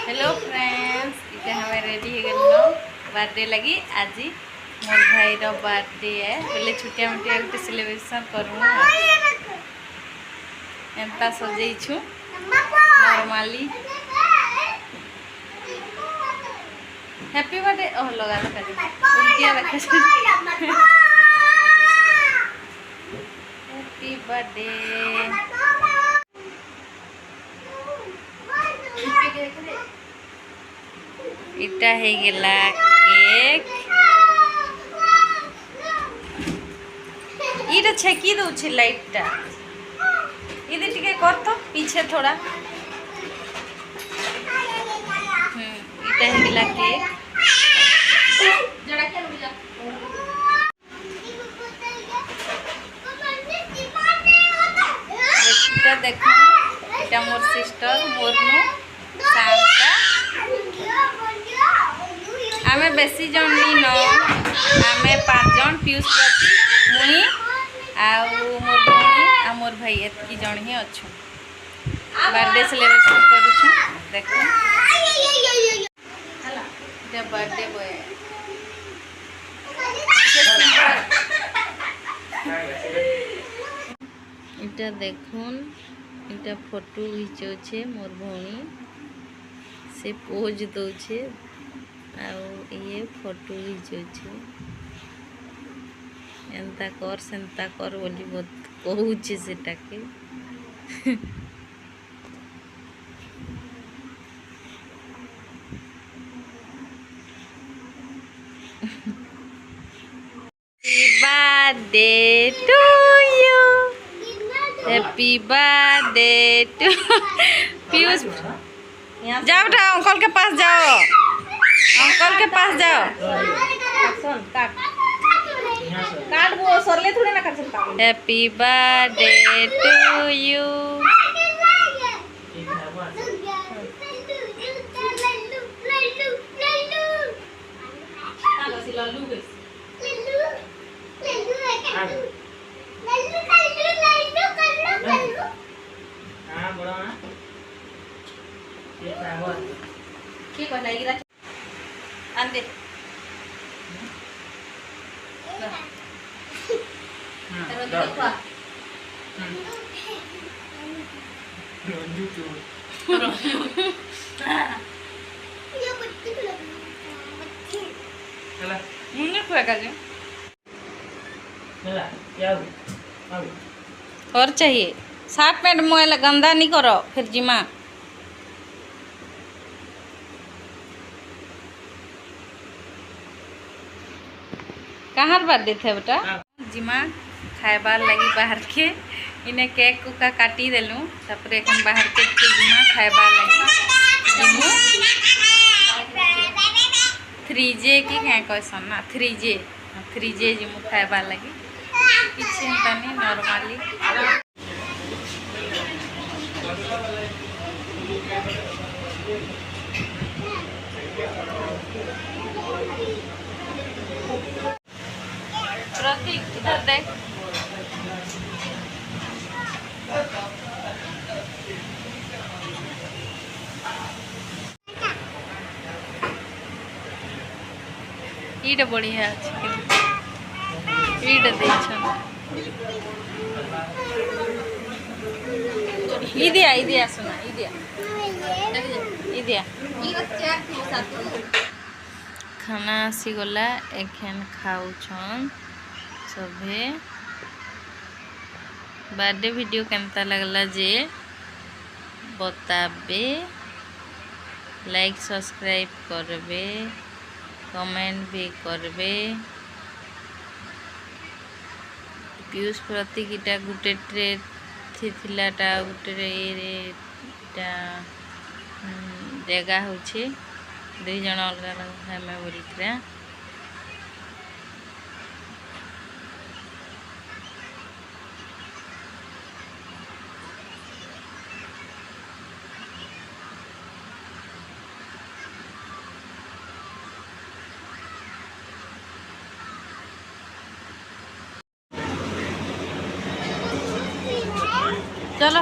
Hello friends, इसे हमें ready हो गए बर्थडे लगी। आज मोर भाई रो बर्थडे है, बोले छुटिया मुटिया गोटे सेलिब्रेशन करूँ। एमता सजेइछु नॉर्मली हैप्पी बर्थडे। ओह लगा उल्टिया रखा हैप्पी बर्थडे। इटा है गेला केक। इटा छेकी दउछि लाइटटा। इदे टिके कर तो पीछे थोड़ा। इटा है गेला केक। जड़ा के रुला। इटा देखो, इटा मोर सिस्टर मोरनु सांता। आमे बेसी जन नी न, आमे 5 जन पीयूष प्रति मुई आउ मोर भौणी आ मोर भाई एतकी जन ही अच्छु। बर्थडे सेलिब्रेशन करूछु। देखो ये बर्थडे बॉय इटा देखुन, इटा फोटो घिचौ छे मोर भौणी से पोज दो छे आउ ये फोटो घिचौछे। एंता कर सेंता कर बोली बहुत कहूचे सेटाके। Birthday to you, happy birthday to Piyush. जाओ बेटा अंकल के पास जाओ, अंकल के पास जाओ। काट वो सरले थोड़े ना कर सकता। Happy birthday to you. क्या कहला आंदे और चाहिए शर्ट पैंट मोबाइल गंदा नहीं करो फिर जिमा। कहाँ बर्थडे थे बेटा? जिमा खाएबार लगी बाहर के इन्हें केक का काटी देलूँ। तापर बाहर के जिमा खाएबार लगी जिमू 3J की क्या कहसन ना 3J जिमू खाएबार लगी। किसी नहीं नॉर्मली प्रतीक इधर देख। ईटा बढ़िया अच्छे ईटा इदिया इदिया सुना इदिया इदिया खाना आसीगला एखेन खाऊछन सभे। बर्थडे वीडियो केमता लगला जे बताबे, लाइक सब्सक्राइब करबे, कमेंट भी करबे। पीयूष प्रतीक इटा गुटे ट्रे थिलाटा गुटे जगह होछे 2 जन अलग अलग हमें बोलिकरा। चलो